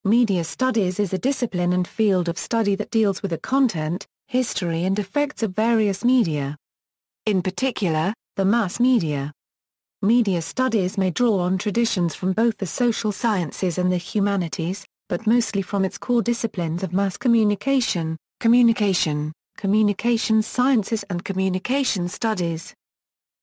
Media studies is a discipline and field of study that deals with the content, history and effects of various media. In particular, the mass media. Media studies may draw on traditions from both the social sciences and the humanities, but mostly from its core disciplines of mass communication, communication sciences and communication studies.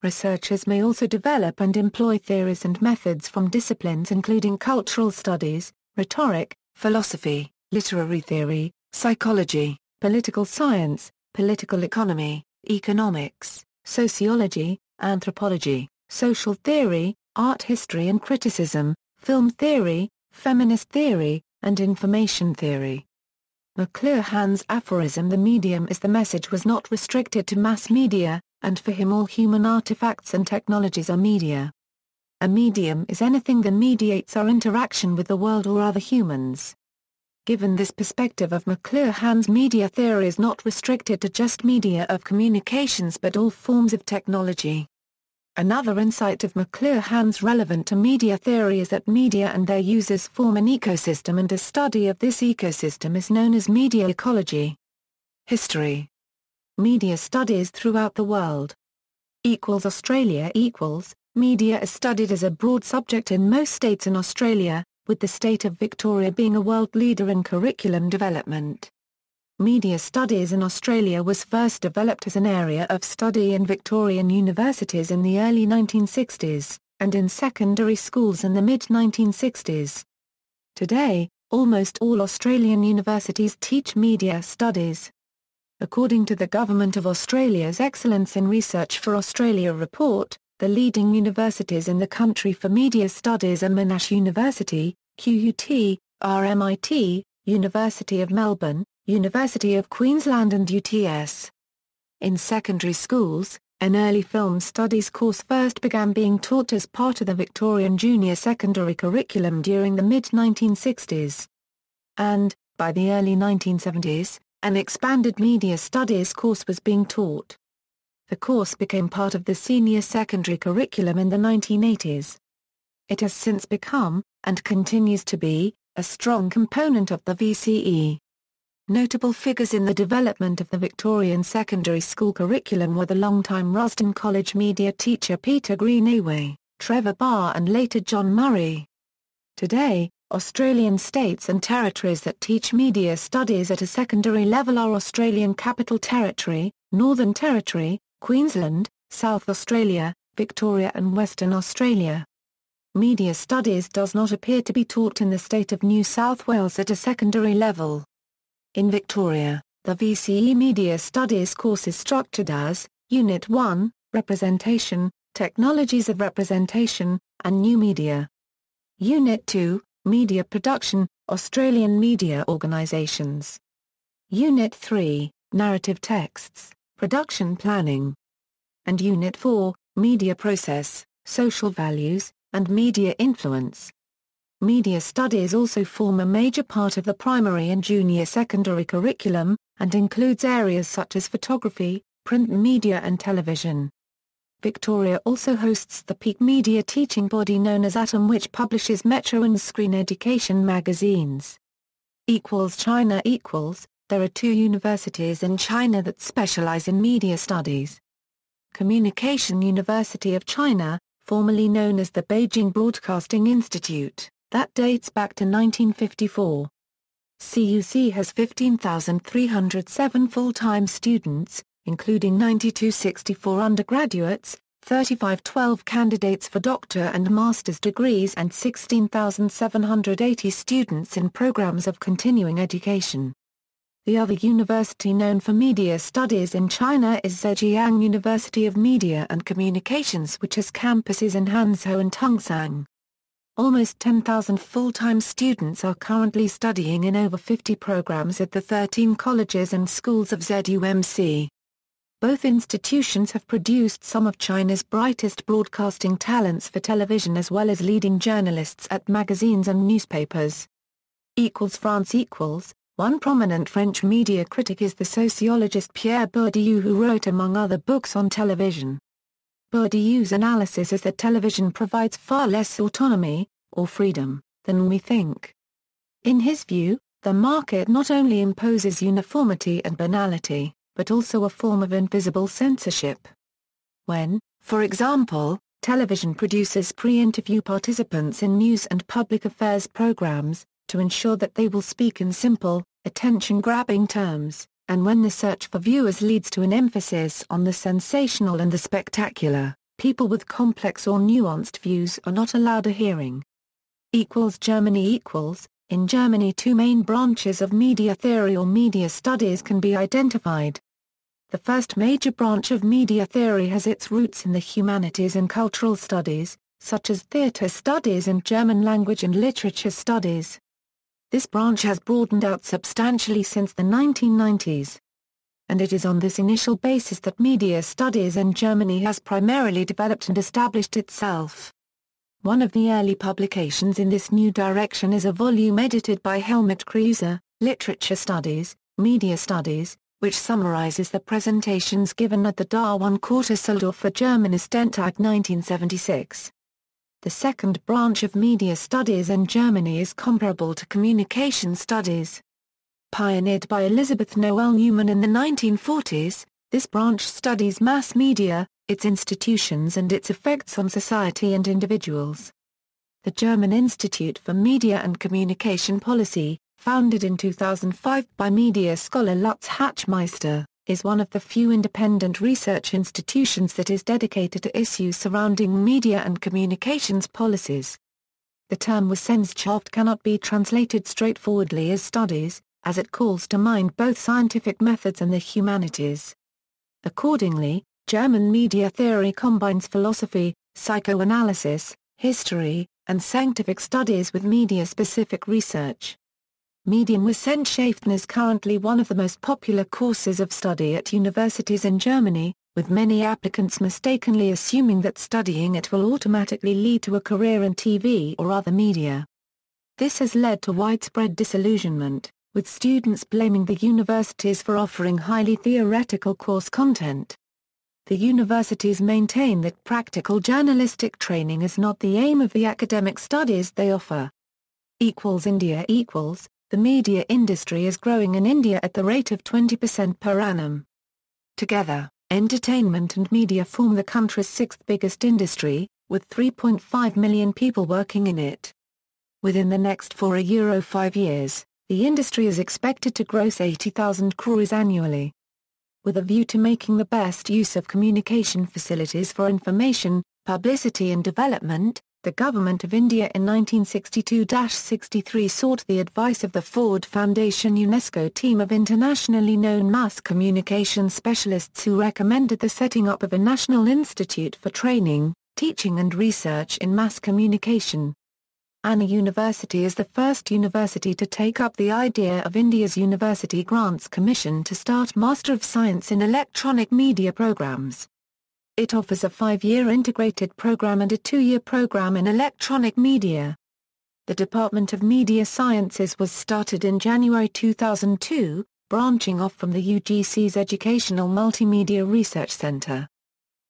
Researchers may also develop and employ theories and methods from disciplines including cultural studies, rhetoric, philosophy, literary theory, psychology, political science, political economy, economics, sociology, anthropology, social theory, art history and criticism, film theory, feminist theory, and information theory. McLuhan's aphorism "the medium is the message" was not restricted to mass media, and for him all human artifacts and technologies are media. A medium is anything that mediates our interaction with the world or other humans. Given this perspective of McLuhan's media theory is not restricted to just media of communications but all forms of technology. Another insight of McLuhan's relevant to media theory is that media and their users form an ecosystem, and a study of this ecosystem is known as media ecology. History. Media studies throughout the world. Australia Media is studied as a broad subject in most states in Australia, with the state of Victoria being a world leader in curriculum development. Media studies in Australia was first developed as an area of study in Victorian universities in the early 1960s, and in secondary schools in the mid-1960s. Today, almost all Australian universities teach media studies. According to the Government of Australia's Excellence in Research for Australia report, the leading universities in the country for media studies are Monash University, QUT, RMIT, University of Melbourne, University of Queensland and UTS. In secondary schools, an early film studies course first began being taught as part of the Victorian junior secondary curriculum during the mid-1960s. And, by the early 1970s, an expanded media studies course was being taught. The course became part of the senior secondary curriculum in the 1980s. It has since become, and continues to be, a strong component of the VCE. Notable figures in the development of the Victorian secondary school curriculum were the longtime Rusden College media teacher Peter Greenaway, Trevor Barr and later John Murray. Today, Australian states and territories that teach media studies at a secondary level are Australian Capital Territory, Northern Territory, Queensland, South Australia, Victoria and Western Australia. Media studies does not appear to be taught in the state of New South Wales at a secondary level. In Victoria, the VCE Media Studies course is structured as, Unit 1, Representation, Technologies of Representation, and New Media. Unit 2, Media Production, Australian Media Organisations. Unit 3, Narrative Texts, Production Planning. And Unit 4, Media Process, Social Values, and Media Influence. Media studies also form a major part of the primary and junior secondary curriculum, and includes areas such as photography, print media and television. Victoria also hosts the peak media teaching body known as Atom, which publishes Metro and Screen Education magazines. China There are 2 universities in China that specialize in media studies. Communication University of China, formerly known as the Beijing Broadcasting Institute, that dates back to 1954. CUC has 15,307 full-time students, including 9,264 undergraduates, 3,512 candidates for doctor and master's degrees and 16,780 students in programs of continuing education. The other university known for media studies in China is Zhejiang University of Media and Communications, which has campuses in Hangzhou and Tungsang. Almost 10,000 full-time students are currently studying in over 50 programs at the 13 colleges and schools of ZUMC. Both institutions have produced some of China's brightest broadcasting talents for television as well as leading journalists at magazines and newspapers. France One prominent French media critic is the sociologist Pierre Bourdieu, who wrote among other books on television. Bourdieu's analysis is that television provides far less autonomy, or freedom, than we think. In his view, the market not only imposes uniformity and banality, but also a form of invisible censorship. When, for example, television producers pre-interview participants in news and public affairs programs, to ensure that they will speak in simple, attention-grabbing terms, and when the search for viewers leads to an emphasis on the sensational and the spectacular, people with complex or nuanced views are not allowed a hearing. Germany. In Germany, two main branches of media theory or media studies can be identified. The first major branch of media theory has its roots in the humanities and cultural studies, such as theatre studies and German language and literature studies. This branch has broadened out substantially since the 1990s. And it is on this initial basis that media studies in Germany has primarily developed and established itself. One of the early publications in this new direction is a volume edited by Helmut Kreuser, Literature Studies, Media Studies, which summarizes the presentations given at the Darwin Quartersäldorf for Germanistentag 1976. The second branch of media studies in Germany is comparable to communication studies. Pioneered by Elizabeth Noel Newman in the 1940s, this branch studies mass media, its institutions and its effects on society and individuals. The German Institute for Media and Communication Policy, founded in 2005 by media scholar Lutz Hatchmeister, is one of the few independent research institutions that is dedicated to issues surrounding media and communications policies. The term Wissenschaft cannot be translated straightforwardly as studies, as it calls to mind both scientific methods and the humanities. Accordingly, German media theory combines philosophy, psychoanalysis, history, and scientific studies with media-specific research. Medienwissenschaften is currently one of the most popular courses of study at universities in Germany, with many applicants mistakenly assuming that studying it will automatically lead to a career in TV or other media. This has led to widespread disillusionment, with students blaming the universities for offering highly theoretical course content. The universities maintain that practical journalistic training is not the aim of the academic studies they offer. India. The media industry is growing in India at the rate of 20% per annum. Together, entertainment and media form the country's sixth biggest industry, with 3.5 million people working in it. Within the next 5 years, the industry is expected to gross 80,000 crores annually. With a view to making the best use of communication facilities for information, publicity and development, the Government of India in 1962-63 sought the advice of the Ford Foundation UNESCO team of internationally known mass communication specialists who recommended the setting up of a National Institute for Training, Teaching and Research in Mass Communication. Anna University is the first university to take up the idea of India's University Grants Commission to start Master of Science in Electronic Media programs. It offers a 5-year integrated program and a 2-year program in electronic media. The Department of Media Sciences was started in January 2002, branching off from the UGC's Educational Multimedia Research Center.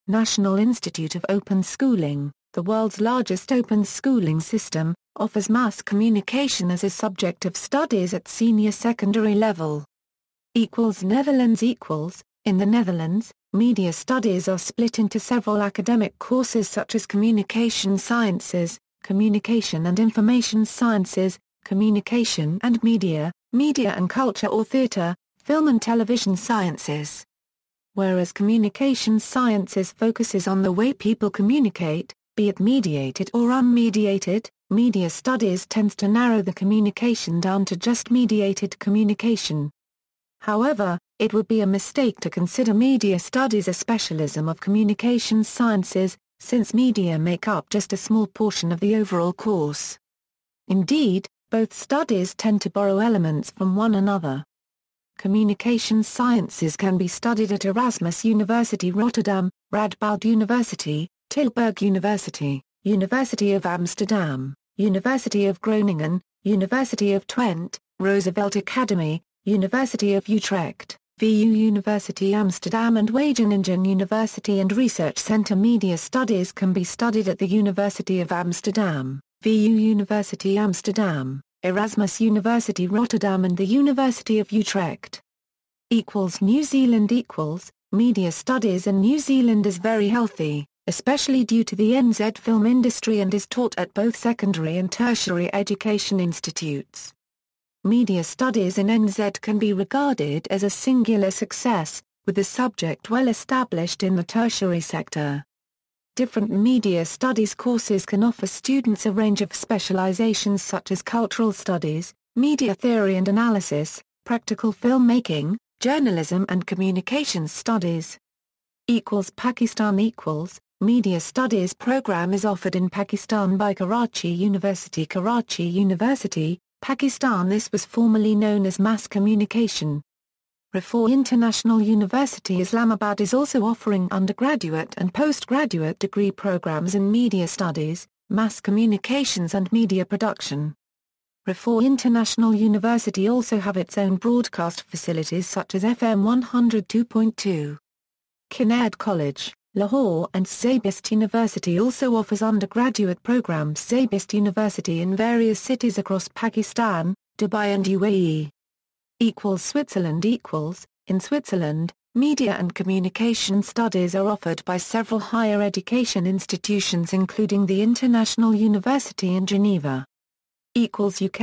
National Institute of Open Schooling, the world's largest open schooling system, offers mass communication as a subject of studies at senior secondary level. Netherlands. In the Netherlands, media studies are split into several academic courses such as communication sciences, communication and information sciences, communication and media, media and culture or theatre, film and television sciences. Whereas communication sciences focuses on the way people communicate, be it mediated or unmediated, media studies tends to narrow the communication down to just mediated communication. However, it would be a mistake to consider media studies a specialism of communication sciences, since media make up just a small portion of the overall course. Indeed, both studies tend to borrow elements from one another. Communication sciences can be studied at Erasmus University Rotterdam, Radboud University, Tilburg University, University of Amsterdam, University of Groningen, University of Twente, Roosevelt Academy, University of Utrecht, VU University Amsterdam and Wageningen University and Research Centre. Media studies can be studied at the University of Amsterdam, VU University Amsterdam, Erasmus University Rotterdam and the University of Utrecht. New Zealand Media studies in New Zealand is very healthy, especially due to the NZ film industry, and is taught at both secondary and tertiary education institutes. Media studies in NZ can be regarded as a singular success, with the subject well established in the tertiary sector. Different media studies courses can offer students a range of specializations such as cultural studies, media theory and analysis, practical filmmaking, journalism and communications studies. Pakistan Media studies program is offered in Pakistan by Karachi University, Pakistan. This was formerly known as Mass Communication. Rafor International University Islamabad is also offering undergraduate and postgraduate degree programs in media studies, mass communications and media production. Rafor International University also have its own broadcast facilities such as FM 102.2. Kinnaird College, Lahore and Zabist University also offers undergraduate programs. Zabist University in various cities across Pakistan, Dubai and UAE. Switzerland In Switzerland, media and communication studies are offered by several higher education institutions including the International University in Geneva. UK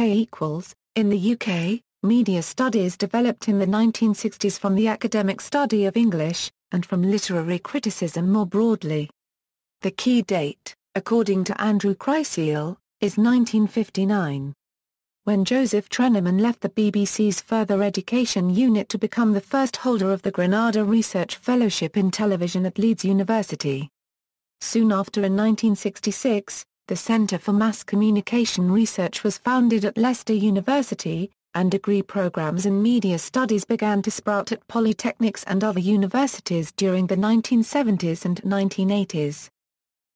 In the UK, media studies developed in the 1960s from the academic study of English, and from literary criticism more broadly. The key date, according to Andrew Kreisel, is 1959. When Joseph Trenneman left the BBC's Further Education Unit to become the first holder of the Granada Research Fellowship in Television at Leeds University. Soon after in 1966, the Centre for Mass Communication Research was founded at Leicester University, and degree programs in media studies began to sprout at polytechnics and other universities during the 1970s and 1980s.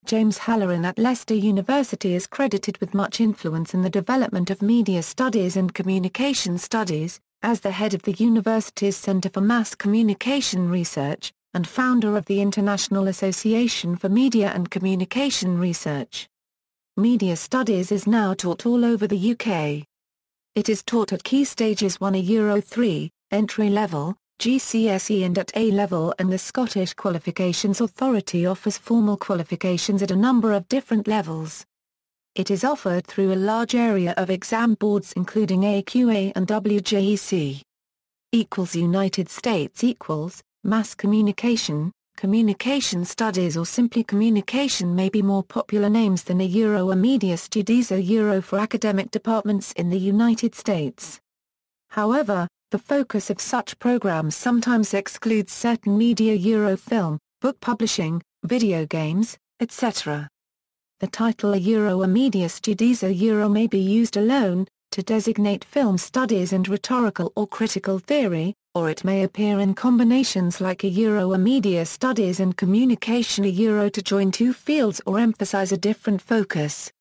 James Halloran at Leicester University is credited with much influence in the development of media studies and communication studies, as the head of the university's Centre for Mass Communication Research, and founder of the International Association for Media and Communication Research. Media studies is now taught all over the UK. It is taught at Key Stages 1 Euro 3, entry level, GCSE and at A level, and the Scottish Qualifications Authority offers formal qualifications at a number of different levels. It is offered through a large area of exam boards including AQA and WJEC. United States Mass communication, communication studies or simply communication may be more popular names than a media studies for academic departments in the United States. However, the focus of such programs sometimes excludes certain media film, book publishing, video games, etc. The title a media studies may be used alone, to designate film studies and rhetorical or critical theory, or it may appear in combinations like a media studies and communication to join two fields or emphasize a different focus.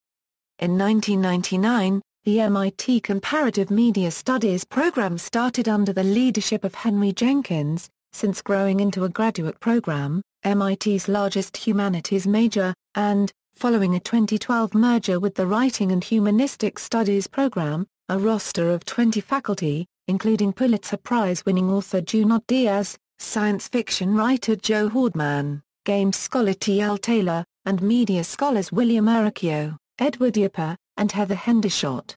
In 1999, the MIT Comparative Media Studies program started under the leadership of Henry Jenkins, since growing into a graduate program, MIT's largest humanities major, and, following a 2012 merger with the Writing and Humanistic Studies program, a roster of 20 faculty, including Pulitzer Prize-winning author Junot Diaz, science fiction writer Joe Hordman, games scholar T.L. Taylor, and media scholars William Urquio, Edward Yapa, and Heather Hendershot.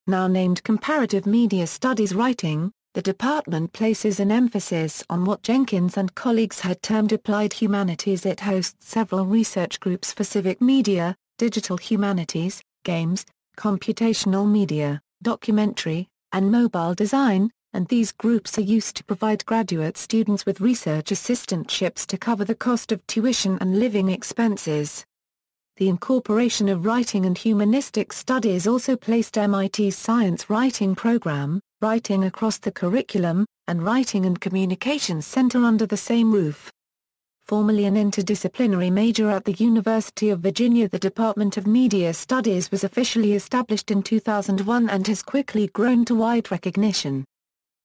Now named Comparative Media Studies Writing, the department places an emphasis on what Jenkins and colleagues had termed applied humanities. It hosts several research groups for civic media, digital humanities, games, computational media, documentary, and mobile design, and these groups are used to provide graduate students with research assistantships to cover the cost of tuition and living expenses. The incorporation of writing and humanistic studies also placed MIT's science writing program, Writing Across the Curriculum, and Writing and Communications Center under the same roof. Formerly an interdisciplinary major at the University of Virginia, the Department of Media Studies was officially established in 2001 and has quickly grown to wide recognition.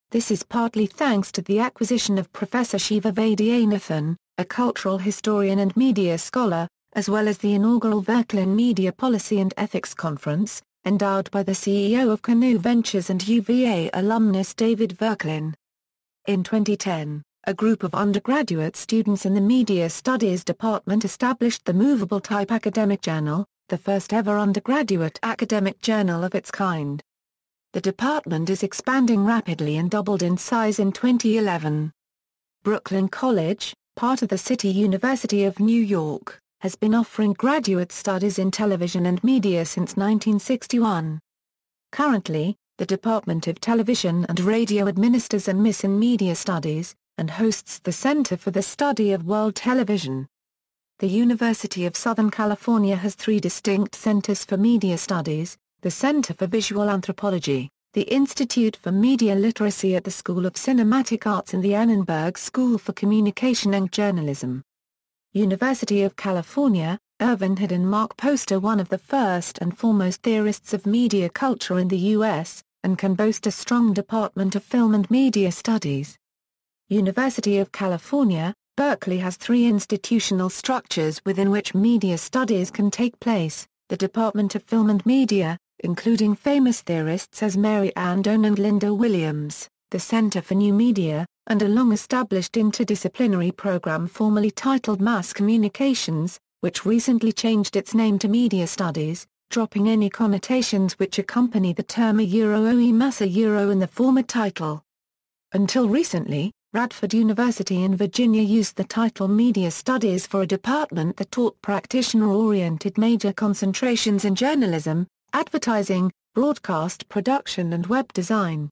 This is partly thanks to the acquisition of Professor Shiva Vaidyanathan, a cultural historian and media scholar, as well as the inaugural Verklan Media Policy and Ethics Conference, endowed by the CEO of Canoe Ventures and UVA alumnus David Verklin. In 2010, a group of undergraduate students in the Media Studies department established the movable type academic journal, the first ever undergraduate academic journal of its kind. The department is expanding rapidly and doubled in size in 2011. Brooklyn College, part of the City University of New York, has been offering graduate studies in television and media since 1961. Currently, the Department of Television and Radio administers and MIS in Media Studies, and hosts the Center for the Study of World Television. The University of Southern California has 3 distinct centers for media studies: the Center for Visual Anthropology, the Institute for Media Literacy at the School of Cinematic Arts and the Annenberg School for Communication and Journalism. University of California, Irvine had in Mark Poster one of the first and foremost theorists of media culture in the U.S., and can boast a strong department of film and media studies. University of California, Berkeley has 3 institutional structures within which media studies can take place: the Department of Film and Media, including famous theorists as Mary Ann Doan and Linda Williams, the Center for New Media, and a long-established interdisciplinary program formerly titled Mass Communications, which recently changed its name to Media Studies, dropping any connotations which accompany the term oe mass in the former title. Until recently, Radford University in Virginia used the title Media Studies for a department that taught practitioner-oriented major concentrations in journalism, advertising, broadcast production and web design.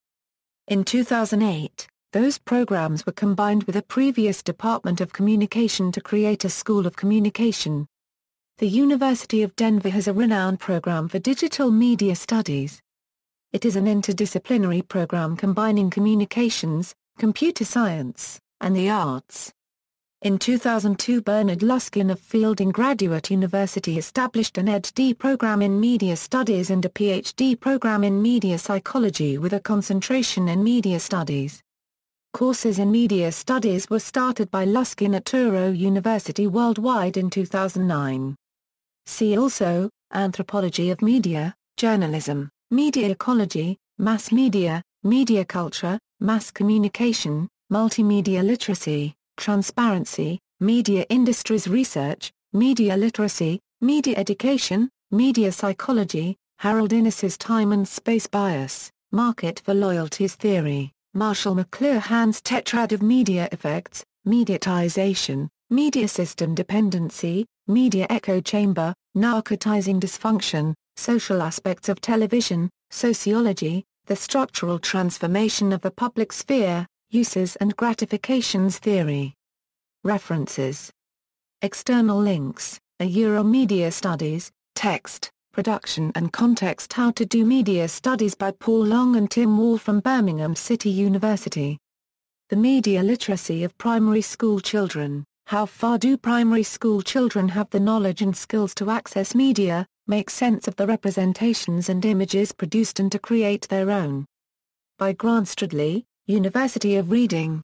In 2008, those programs were combined with a previous Department of Communication to create a School of Communication. The University of Denver has a renowned program for digital media studies. It is an interdisciplinary program combining communications, computer science, and the arts. In 2002, Bernard Luskin of Fielding Graduate University established an Ed.D. program in Media Studies and a Ph.D. program in Media Psychology with a concentration in Media Studies. Courses in Media Studies were started by Luskin at Touro University worldwide in 2009. See also, Anthropology of Media, Journalism, Media Ecology, Mass Media, Media Culture, Mass Communication, Multimedia Literacy, Transparency, Media Industries Research, Media Literacy, Media Education, Media Psychology, Harold Innes's Time and Space Bias, Market for Loyalties Theory, Marshall McLuhan's Tetrad of Media Effects, Mediatization, Media System Dependency, Media Echo Chamber, Narcotizing Dysfunction, Social Aspects of Television, Sociology, The Structural Transformation of the Public Sphere, Uses and Gratifications Theory. References. External links, Media Studies, Text, Production and Context: How to Do Media Studies by Paul Long and Tim Wall from Birmingham City University. The Media Literacy of Primary School Children: How far do primary school children have the knowledge and skills to access media, make sense of the representations and images produced and to create their own? By Grant Stradley, University of Reading.